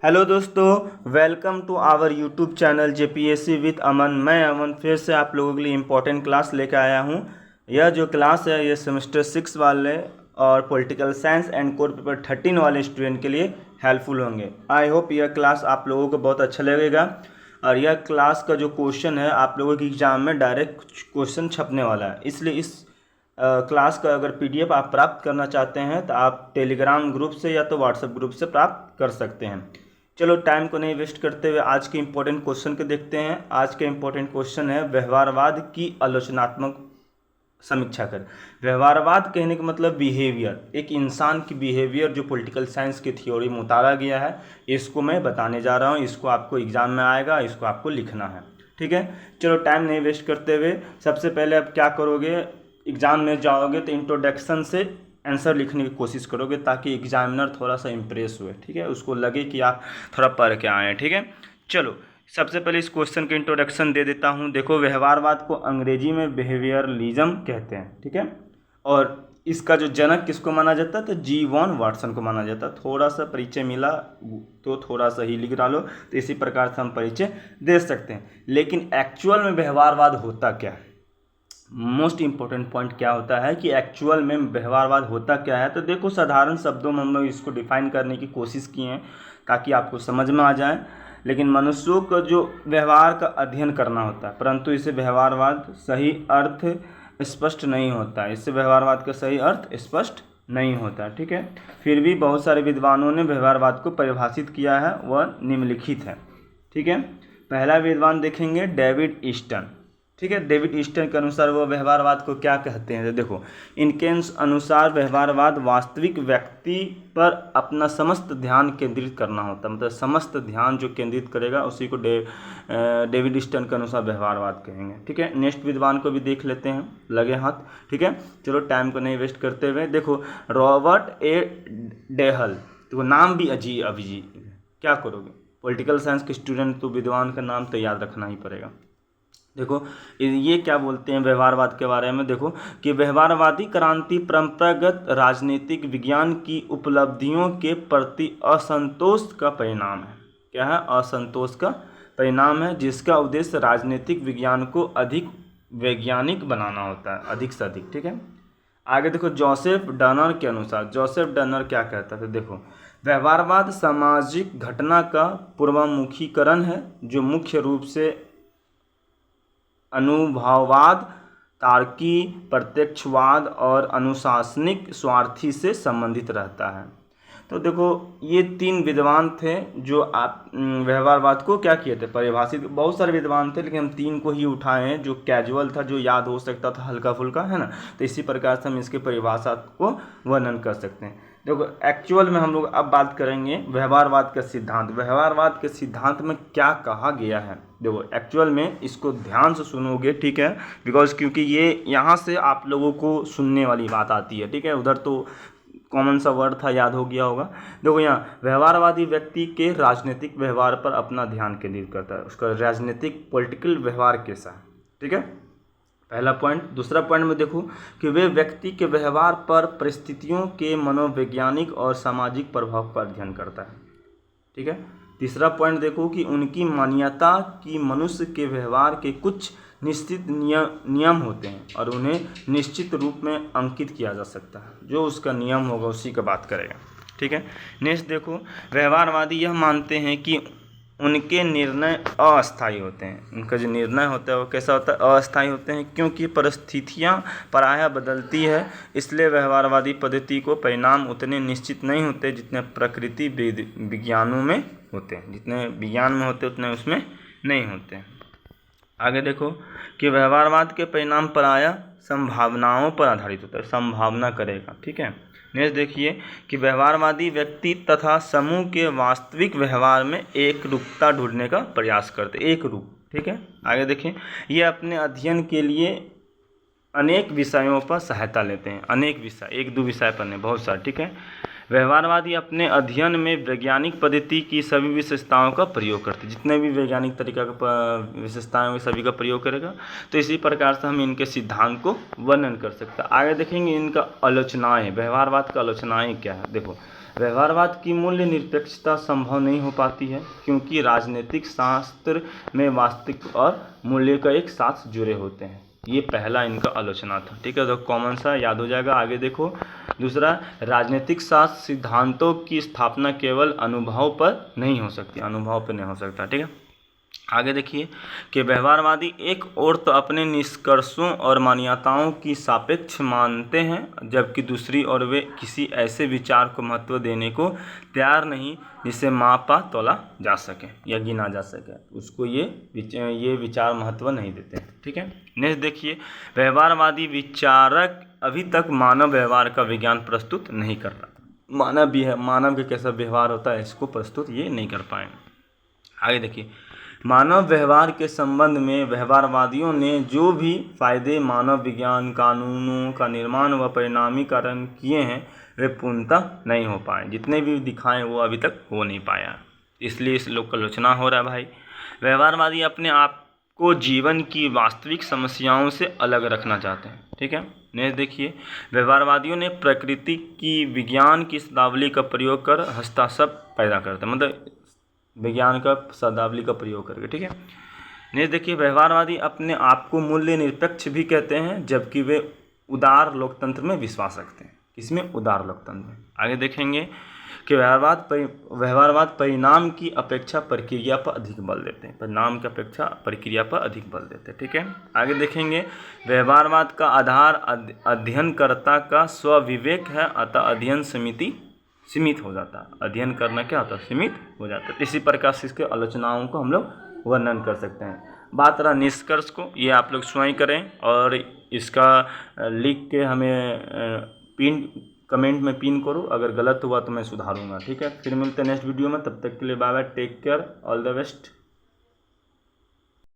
Hello दोस्तों, welcome to our YouTube channel JPSC with Aman. मैं अमन फिर से आप लोगों के लिए इम्पोर्टेंट क्लास लेकर आया हूँ। यह जो क्लास है ये सेमेस्टर 6 वाले और political science and core paper 13 वाले स्टूडेंट के लिए हेल्पफुल होंगे। आई होप यह क्लास आप लोगों को बहुत अच्छा लगेगा। और यह क्लास का जो क्वेश्चन है आप लोगों के एग्जाम में डायरेक्ट क्वेश्चन छपने वाला है, इसलिए इस क्लास का अगर पीडीएफ आप प्राप्त करना चाहते हैं तो आप टेलीग्राम ग्रुप से या तो व्हाट्सएप ग्रुप से प्राप्त कर सकते हैं। चलो टाइम को नहीं वेस्ट करते हुए आज के इम्पोर्टेंट क्वेश्चन को देखते हैं। आज के इम्पोर्टेंट क्वेश्चन है व्यवहारवाद की आलोचनात्मक समीक्षा कर। व्यवहारवाद कहने का मतलब बिहेवियर, एक इंसान की बिहेवियर जो पॉलिटिकल साइंस की थ्योरी में उतारा गया है, इसको मैं बताने जा रहा हूँ। इसको आपको एग्जाम में आएगा, इसको आपको लिखना है। ठीक है, चलो टाइम नहीं वेस्ट करते हुए सबसे पहले आप क्या करोगे, एग्जाम में जाओगे तो इंट्रोडक्शन से आंसर लिखने की कोशिश करोगे ताकि एग्जामिनर थोड़ा सा इम्प्रेस हुए। ठीक है, उसको लगे कि आप थोड़ा पढ़ के आए हैं। ठीक है, चलो सबसे पहले इस क्वेश्चन के इंट्रोडक्शन दे देता हूँ। देखो, व्यवहारवाद को अंग्रेजी में बिहेवियरलिज्म कहते हैं। ठीक है, और इसका जो जनक किसको माना जाता है तो जी वॉन वाटसन को माना जाता है। थोड़ा सा परिचय मिला तो थोड़ा सा ही लिख डालो, तो इसी प्रकार से हम परिचय दे सकते हैं। लेकिन एक्चुअल में व्यवहारवाद होता क्या है, मोस्ट इंपॉर्टेंट पॉइंट क्या होता है कि एक्चुअल में व्यवहारवाद होता क्या है। तो देखो, साधारण शब्दों में हम लोग इसको डिफाइन करने की कोशिश किए हैं ताकि आपको समझ में आ जाए। लेकिन मनुष्यों का जो व्यवहार का अध्ययन करना होता है, परंतु इसे व्यवहारवाद सही अर्थ स्पष्ट नहीं होता है। इससे व्यवहारवाद का सही अर्थ स्पष्ट नहीं होता। ठीक है, फिर भी बहुत सारे विद्वानों ने व्यवहारवाद को परिभाषित किया है, वह निम्नलिखित है। ठीक है, पहला विद्वान देखेंगे डेविड ईस्टन। ठीक है, डेविड ईस्टन के अनुसार वो व्यवहारवाद को क्या कहते हैं। देखो, इनके अनुसार व्यवहारवाद वास्तविक व्यक्ति पर अपना समस्त ध्यान केंद्रित करना होता है। मतलब समस्त ध्यान जो केंद्रित करेगा उसी को डेविड ईस्टन के अनुसार व्यवहारवाद कहेंगे। ठीक है, नेक्स्ट विद्वान को भी देख लेते हैं, लगे हाथ। ठीक है, चलो टाइम को नहीं वेस्ट करते हुए देखो, रॉबर्ट ए डेहल। तो नाम भी अजीब है, क्या करोगे, पॉलिटिकल साइंस के स्टूडेंट तो विद्वान का नाम तो याद रखना ही पड़ेगा। देखो, ये क्या बोलते हैं व्यवहारवाद के बारे में। देखो कि व्यवहारवादी क्रांति परंपरागत राजनीतिक विज्ञान की उपलब्धियों के प्रति असंतोष का परिणाम है। क्या है, असंतोष का परिणाम है, जिसका उद्देश्य राजनीतिक विज्ञान को अधिक वैज्ञानिक बनाना होता है, अधिक से अधिक। ठीक है, आगे देखो, जोसेफ डनर के अनुसार, जोसेफ डनर क्या कहता है। तो देखो, व्यवहारवाद सामाजिक घटना का पूर्वामुखीकरण है जो मुख्य रूप से अनुभववाद, तार्की प्रत्यक्षवाद और अनुशासनिक स्वार्थी से संबंधित रहता है। तो देखो, ये तीन विद्वान थे जो आप व्यवहारवाद को क्या किए थे, परिभाषित। बहुत सारे विद्वान थे लेकिन हम तीन को ही उठाए हैं जो कैजुअल था, जो याद हो सकता था हल्का फुल्का, है ना। तो इसी प्रकार से हम इसके परिभाषा को वर्णन कर सकते हैं। देखो, एक्चुअल में हम लोग अब बात करेंगे व्यवहारवाद का सिद्धांत। व्यवहारवाद के सिद्धांत में क्या कहा गया है, देखो एक्चुअल में इसको ध्यान से सुनोगे। ठीक है, बिकॉज क्योंकि ये यहाँ से आप लोगों को सुनने वाली बात आती है। ठीक है, उधर तो कॉमन सा वर्ड था, याद हो गया होगा। देखो, यहाँ व्यवहारवादी व्यक्ति के राजनीतिक व्यवहार पर अपना ध्यान केंद्रित करता है, उसका राजनीतिक पॉलिटिकल व्यवहार कैसा है। ठीक है, पहला पॉइंट। दूसरा पॉइंट में देखो कि वे व्यक्ति के व्यवहार पर परिस्थितियों के मनोवैज्ञानिक और सामाजिक प्रभाव का अध्ययन करता है। ठीक है, तीसरा पॉइंट देखो कि उनकी मान्यता कि मनुष्य के व्यवहार के कुछ निश्चित नियम होते हैं और उन्हें निश्चित रूप में अंकित किया जा सकता है। जो उसका नियम होगा उसी का बात करेगा। ठीक है, नेक्स्ट देखो, व्यवहारवादी यह मानते हैं कि उनके निर्णय अस्थायी होते हैं। उनका जो निर्णय होता है वो कैसा होता है, अस्थायी होते हैं, क्योंकि परिस्थितियाँ प्रायः बदलती है। इसलिए व्यवहारवादी पद्धति को परिणाम उतने निश्चित नहीं होते जितने प्रकृति विज्ञानों में होते हैं, जितने विज्ञान में होते उतने उसमें नहीं होते। आगे देखो कि व्यवहारवाद के परिणाम प्रायः संभावनाओं पर आधारित होता है, संभावना करेगा। ठीक है, नेक्स्ट देखिए कि व्यवहारवादी व्यक्ति तथा समूह के वास्तविक व्यवहार में एक रूपता ढूंढने का प्रयास करते, एक रूप। ठीक है, आगे देखें, ये अपने अध्ययन के लिए अनेक विषयों पर सहायता लेते हैं। अनेक विषय, एक दो विषय पर नहीं, बहुत सारे। ठीक है, व्यवहारवादी अपने अध्ययन में वैज्ञानिक पद्धति की सभी विशेषताओं का प्रयोग करते हैं। जितने भी वैज्ञानिक तरीका का विशेषताएं सभी का प्रयोग करेगा। तो इसी प्रकार से हम इनके सिद्धांत को वर्णन कर सकते हैं। आगे देखेंगे इनका आलोचनाएं, व्यवहारवाद का आलोचनाएं क्या है। देखो, व्यवहारवाद की मूल्य निरपेक्षता संभव नहीं हो पाती है क्योंकि राजनीतिक शास्त्र में वास्तविक और मूल्य का एक साथ जुड़े होते हैं। ये पहला इनका आलोचना था। ठीक है, तो कॉमन सा याद हो जाएगा। आगे देखो, दूसरा, राजनीतिक शास्त्र सिद्धांतों की स्थापना केवल अनुभव पर नहीं हो सकती, अनुभव पर नहीं हो सकता। ठीक है, आगे देखिए कि व्यवहारवादी एक ओर तो अपने निष्कर्षों और मान्यताओं की सापेक्ष मानते हैं, जबकि दूसरी ओर वे किसी ऐसे विचार को महत्व देने को तैयार नहीं जिसे मापा तोला जा सके या गिना जा सके, उसको ये विचार महत्व नहीं देते हैं। ठीक है, नेक्स्ट देखिए, व्यवहारवादी विचारक अभी तक मानव व्यवहार का विज्ञान प्रस्तुत नहीं कर रहा। मानव का कैसा व्यवहार होता है इसको प्रस्तुत ये नहीं कर पाए। आगे देखिए, मानव व्यवहार के संबंध में व्यवहारवादियों ने जो भी फायदे मानव विज्ञान कानूनों का निर्माण व परिणामीकरण किए हैं वे पूर्णतः नहीं हो पाए। जितने भी दिखाएं वो अभी तक हो नहीं पाया, इसलिए इस लोग का आलोचना हो रहा है। भाई, व्यवहारवादी अपने आप को जीवन की वास्तविक समस्याओं से अलग रखना चाहते हैं। ठीक है, नेक्स्ट देखिए, व्यवहारवादियों ने प्रकृति की विज्ञान की शब्दावली का प्रयोग कर हस्ताक्षर पैदा करते हैं, मतलब विज्ञान का शब्दावली का प्रयोग करके। ठीक है, नेक्स्ट देखिए, व्यवहारवादी अपने आप को मूल्य निरपेक्ष भी कहते हैं, जबकि वे उदार लोकतंत्र में विश्वास रखते हैं। किसमें? उदार लोकतंत्र में। आगे देखेंगे कि व्यवहारवाद परिणाम की अपेक्षा प्रक्रिया पर अधिक बल देते हैं, परिणाम की अपेक्षा प्रक्रिया पर अधिक बल देते हैं। ठीक है, आगे देखेंगे, व्यवहारवाद का आधार अध्ययनकर्ता का स्वविवेक है, अतः अध्ययन सीमित हो जाता है। अध्ययन करना क्या होता है? सीमित हो जाता है। इसी प्रकार से इसके आलोचनाओं को हम लोग वर्णन कर सकते हैं। बात रहा निष्कर्ष को, ये आप लोग स्वयं करें और इसका लिख के हमें कमेंट में पिन करो। अगर गलत हुआ तो मैं सुधारूंगा। ठीक है, फिर मिलते हैं नेक्स्ट वीडियो में, तब तक के लिए bye bye, take care, all the best.